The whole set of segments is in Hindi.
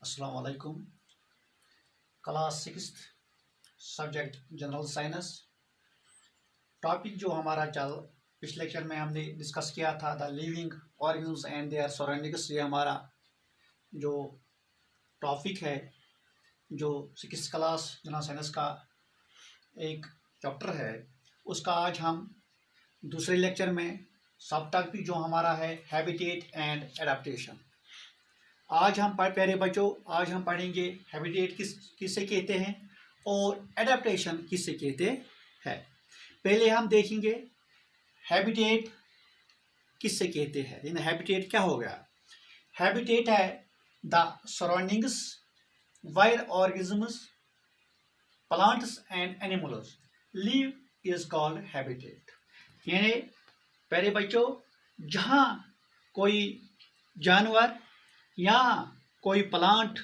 अस्सलाम वालेकुम। Class 6 subject general science. Topic जो हमारा पिछले लेक्चर में हमने डिस्कस किया था the living organisms and there surroundings. ये हमारा जो टॉपिक है जो 6 क्लास जनरल साइंस का एक चैप्टर है, उसका आज हम दूसरे लेक्चर में सब टॉपिक जो हमारा है हैबिटेट एंड एडाप्टेशन। आज हम प्यारे बच्चों आज हम पढ़ेंगे हैबिटेट किसे कहते हैं और एडाप्टेशन किसे कहते हैं। पहले हम देखेंगे हैबिटेट किससे कहते हैं, यानी हैबिटेट क्या हो गया। हैबिटेट है the surroundings wire organisms plants and animals live is called habitat. यानी प्यारे बच्चों जहाँ कोई जानवर या कोई प्लांट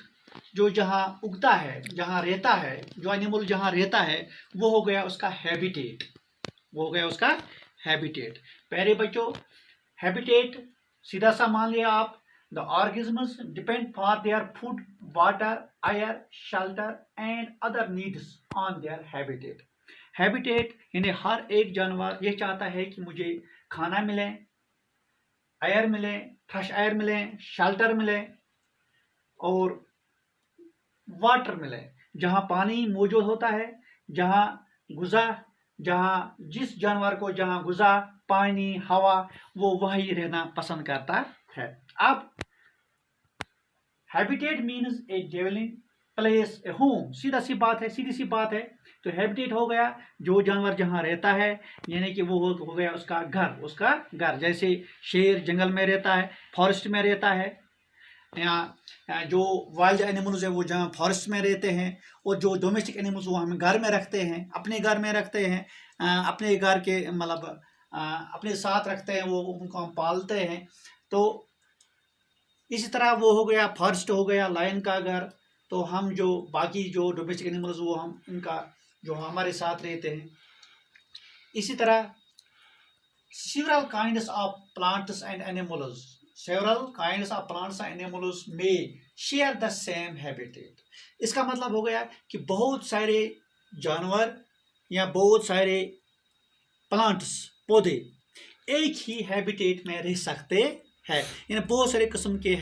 जो जहाँ उगता है, जहाँ रहता है, जो एनिमल जहाँ रहता है, वो हो गया उसका हैबिटेट। वो हो गया उसका हैबिटेट। प्यारे बच्चों हैबिटेट सीधा सा मान लिया आप, the organisms depend for their food water air shelter and other needs on their habitat. Habitat यानी हर एक जानवर ये चाहता है कि मुझे खाना मिले, एयर मिले, फ्रेश एयर मिले, शेल्टर मिले और वाटर मिले। जहाँ पानी मौजूद होता है, जहाँ जिस जानवर को जहाँ गुज़ा पानी हवा, वो वही रहना पसंद करता है। अब हैबिटेट मीन्स ए डेवलिंग प्लेस, ए होम। सीधी सी बात है। तो हैबिटेट हो गया जो जानवर जहाँ रहता है, यानी कि वो हो गया उसका घर। जैसे शेर जंगल में रहता है, फॉरेस्ट में रहता है, या जो वाइल्ड एनिमल्स है वो जहाँ फॉरेस्ट में रहते हैं, और जो डोमेस्टिक एनिमल्स वो हम घर में रखते हैं, अपने घर में रखते हैं, अपने घर के मतलब अपने साथ रखते हैं, वो उनको हम पालते हैं। तो इसी तरह वो हो गया फॉरेस्ट, हो गया लायन का घर। तो हम जो बाकी जो डोमेस्टिक एनिमल्स वो हम इनका जो हमारे साथ रहते हैं। इसी तरह several kinds of plants and animals may share the same habitat। इसका मतलब हो गया कि बहुत सारे जानवर या बहुत सारे प्लांट्स पौधे एक ही हैबिटेट में रह सकते है। यानी बहुत सारे किस्म के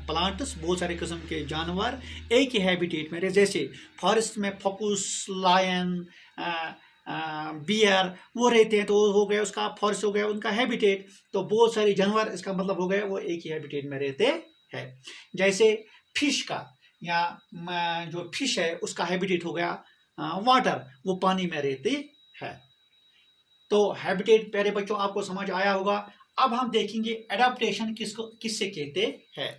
प्लांट्स, बहुत सारे किस्म के जानवर एक ही हैबिटेट में रहे। जैसे फॉरेस्ट में फॉक्स, लायन, बियर वो रहते हैं, तो हो गया उसका फॉरेस्ट हो गया उनका हैबिटेट। तो बहुत सारे जानवर, इसका मतलब हो गया वो एक ही हैबिटेट में रहते हैं। जैसे फिश का या जो फिश है उसका हैबिटेट हो गया वाटर, वो पानी में रहते हैं। तो हैबिटेट प्यारे बच्चों आपको समझ आया होगा। अब हम देखेंगे एडाप्टेशन किससे कहते हैं।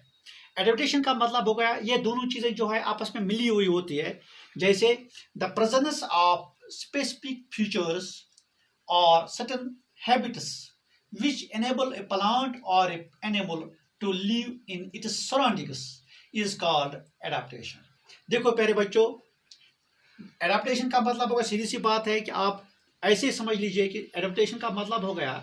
एडाप्टेशन का मतलब हो गया ये दोनों चीजें जो है आपस में मिली हुई होती है। जैसे the presence of specific features और certain habits which enable a plant or an animal to live in its surroundings is called adaptation। देखो प्यारे बच्चों एडाप्टेशन का मतलब होगा, सीधी सी बात है कि आप ऐसे समझ लीजिए कि एडाप्टेशन का मतलब हो गया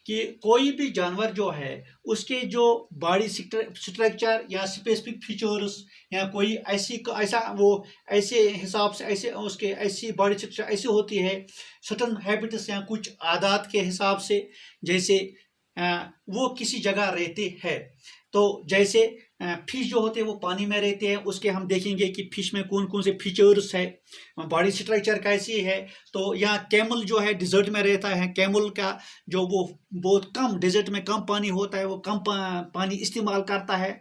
कि कोई भी जानवर जो है उसके जो बॉडी स्ट्रक्चर या स्पेसिफिक फीचर्स या कोई ऐसे हिसाब से ऐसी बॉडी स्ट्रक्चर ऐसी होती है, सर्टेन हैबिट्स या कुछ आदत के हिसाब से, जैसे वो किसी जगह रहते हैं। तो जैसे फिश जो होते हैं वो पानी में रहते हैं, उसके हम देखेंगे कि फिश में कौन कौन से फीचर्स है, बॉडी स्ट्रक्चर कैसी है। तो यहाँ कैमल जो है डिजर्ट में रहता है, कैमल का जो वो बहुत कम डिजर्ट में कम पानी होता है, वो कम पानी इस्तेमाल करता है।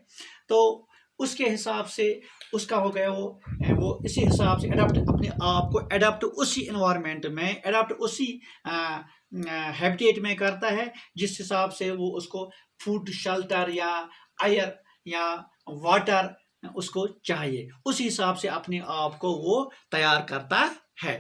तो उसके हिसाब से उसका हो गया वो इसी हिसाब से अपने आप को एडाप्ट उसी इन्वायरमेंट में, एडाप्ट उसी हैबिटेट में करता है जिस हिसाब से वो उसको फूड, शेल्टर या एयर या वाटर उसको चाहिए, उस हिसाब से अपने आप को वो तैयार करता है।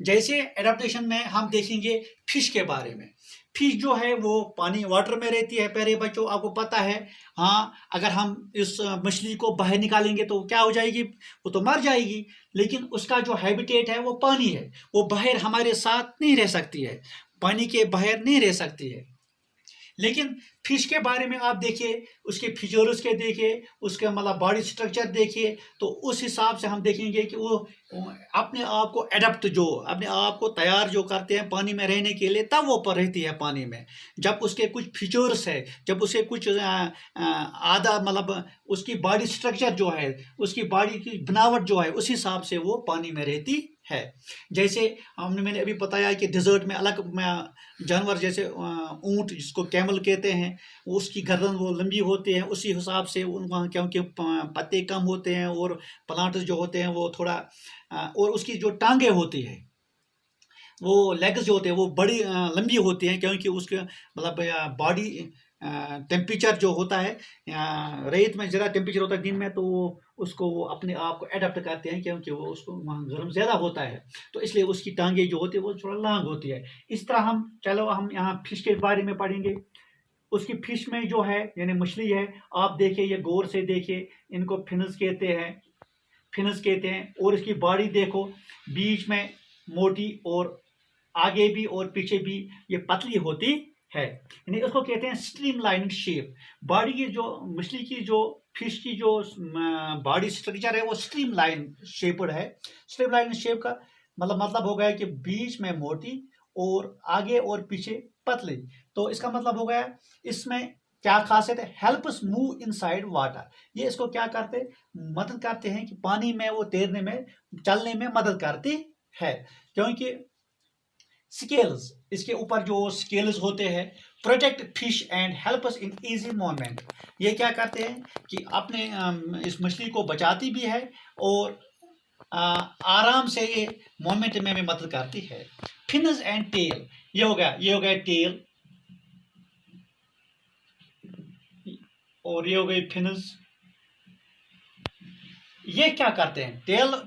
जैसे एडाप्टेशन में हम देखेंगे फिश के बारे में। फिश जो है वो पानी वाटर में रहती है। प्यारे बच्चों आपको पता है, हाँ, अगर हम इस मछली को बाहर निकालेंगे तो क्या हो जाएगी, वो तो मर जाएगी। लेकिन उसका जो हैबिटेट है वो पानी है, वो बाहर हमारे साथ नहीं रह सकती है, पानी के बाहर नहीं रह सकती है। लेकिन फिश के बारे में आप देखिए, उसके फीचर्स के देखिए, उसके मतलब बॉडी स्ट्रक्चर देखिए, तो उस हिसाब से हम देखेंगे कि वो अपने आप को एडप्ट, जो अपने आप को तैयार जो करते हैं पानी में रहने के लिए, तब वो पर रहती है पानी में। जब उसके कुछ फीचर्स है, जब उसके कुछ आधा मतलब उसकी बॉडी स्ट्रक्चर जो है, उसकी बॉडी की बनावट जो है, उस हिसाब से वो पानी में रहती है। जैसे मैंने अभी बताया कि डिजर्ट में अलग जानवर, जैसे ऊंट जिसको कैमल कहते हैं, उसकी गर्दन वो लंबी होती है, उसी हिसाब से वहाँ क्योंकि पत्ते कम होते हैं और प्लांट्स जो होते हैं वो थोड़ा और उसकी जो टांगे होती है, वो लेग्स जो होते हैं वो बड़ी लंबी होती हैं, क्योंकि उसके मतलब बॉडी टेम्परेचर जो होता है, रेत में ज़्यादा टेम्परेचर होता है दिन में, तो उसको वो अपने आप को एडप्ट करते हैं, क्योंकि वो उसको वहाँ गर्म ज़्यादा होता है, तो इसलिए उसकी टांगे जो होती है वो थोड़ा लॉन्ग होती है। इस तरह हम यहाँ फिश के बारे में पढ़ेंगे। उसकी फिश में जो है यानी मछली है, आप देखिए, ये गौर से देखिए, इनको फिनस कहते हैं, और इसकी बॉडी देखो, बीच में मोटी और आगे भी और पीछे भी ये पतली होती है, यानी उसको कहते हैं स्ट्रीमलाइन शेप। बॉडी की जो मछली की जो फिश की जो बॉडी स्ट्रक्चर है वो स्ट्रीमलाइन शेप्ड है। स्ट्रीमलाइन शेप का मतलब हो गया कि बीच में मोटी और आगे और पीछे पतली। तो इसका मतलब हो गया, इसमें क्या खासियत है, हेल्प्स मूव इनसाइड वाटर। ये इसको क्या करते, मदद करते हैं कि पानी में वो तैरने में, चलने में मदद करती है, क्योंकि स्केल्स, इसके ऊपर जो स्केल्स होते हैं, protect fish and help us in easy movement. ये क्या करते हैं कि अपने इस मछली को बचाती भी है और आराम से ये मूवमेंट में भी मदद करती है। फिन्स एंड टेल, ये हो गया टेल, और ये हो गई फिन्स। ये क्या करते हैं,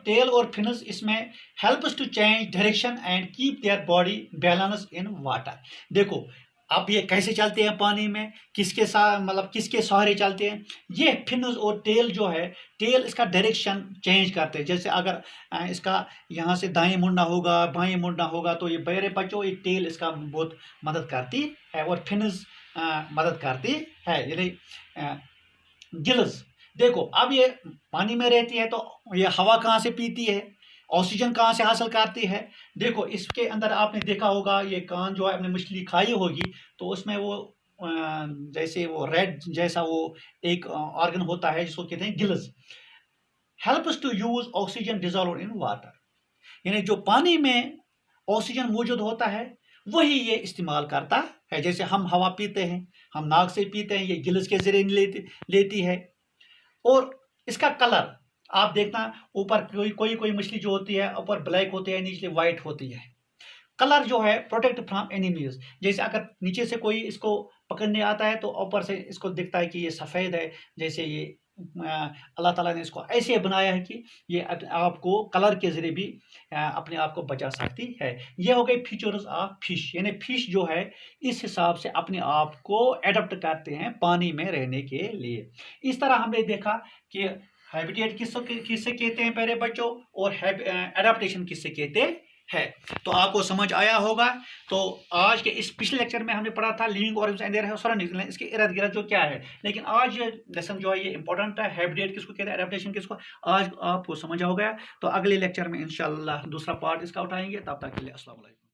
टेल और फिन्स, इसमें helps to change direction and keep their body balance in water. देखो अब ये कैसे चलते हैं पानी में, किसके साथ मतलब किसके सहारे चलते हैं। ये फिन्स और टेल जो है, टेल इसका डायरेक्शन चेंज करते हैं। जैसे अगर इसका यहाँ से दाएं मुड़ना होगा, बाएं मुड़ना होगा, तो ये बड़े बच्चों, ये टेल इसका बहुत मदद करती है और फिन्स मदद करती है, यानी गिल्स। देखो अब ये पानी में रहती है, तो ये हवा कहाँ से पीती है, ऑक्सीजन कहाँ से हासिल करती है। देखो इसके अंदर आपने देखा होगा, ये कान जो है अपनी मछली खाई होगी, तो उसमें वो जैसे वो रेड जैसा वो एक ऑर्गन होता है जिसको कहते हैं gills. Helps to use oxygen dissolve in water, यानी जो पानी में ऑक्सीजन मौजूद होता है वही ये इस्तेमाल करता है। जैसे हम हवा पीते हैं, हम नाक से पीते हैं, ये गिल्स के जरिए लेती है। और इसका कलर आप देखना, ऊपर कोई मछली जो होती है ऊपर ब्लैक होती है, नीचे व्हाइट होती है। कलर जो है प्रोटेक्ट फ्रॉम एनिमीज, जैसे अगर नीचे से कोई इसको पकड़ने आता है तो ऊपर से इसको दिखता है कि ये सफ़ेद है, जैसे ये अल्लाह ताला ने इसको ऐसे बनाया है कि ये आपको कलर के जरिए भी अपने आप को बचा सकती है। ये हो गई फीचर्स ऑफ फिश, यानी फिश जो है इस हिसाब से अपने आप को एडप्ट करते हैं पानी में रहने के लिए। इस तरह हमने देखा कि हैबिटेट किससे कहते हैं प्यारे बच्चों, और एडाप्टेशन किससे कहते हैं। तो आपको समझ आया होगा। तो आज के इस पिछले लेक्चर में हमने पढ़ा था living organism and there surroundings, इसके इर्द गिर्द जो क्या है, लेकिन आज ये लेसन जो है ये इंपॉर्टेंट है, हैबिटेट किसको कहते हैं, एडाप्टेशन किसको, आज आपको समझ आ गया। तो अगले लेक्चर में इंशाल्लाह दूसरा पार्ट इसका उठाएंगे। तब तक के लिए अस्सलाम वालेकुम।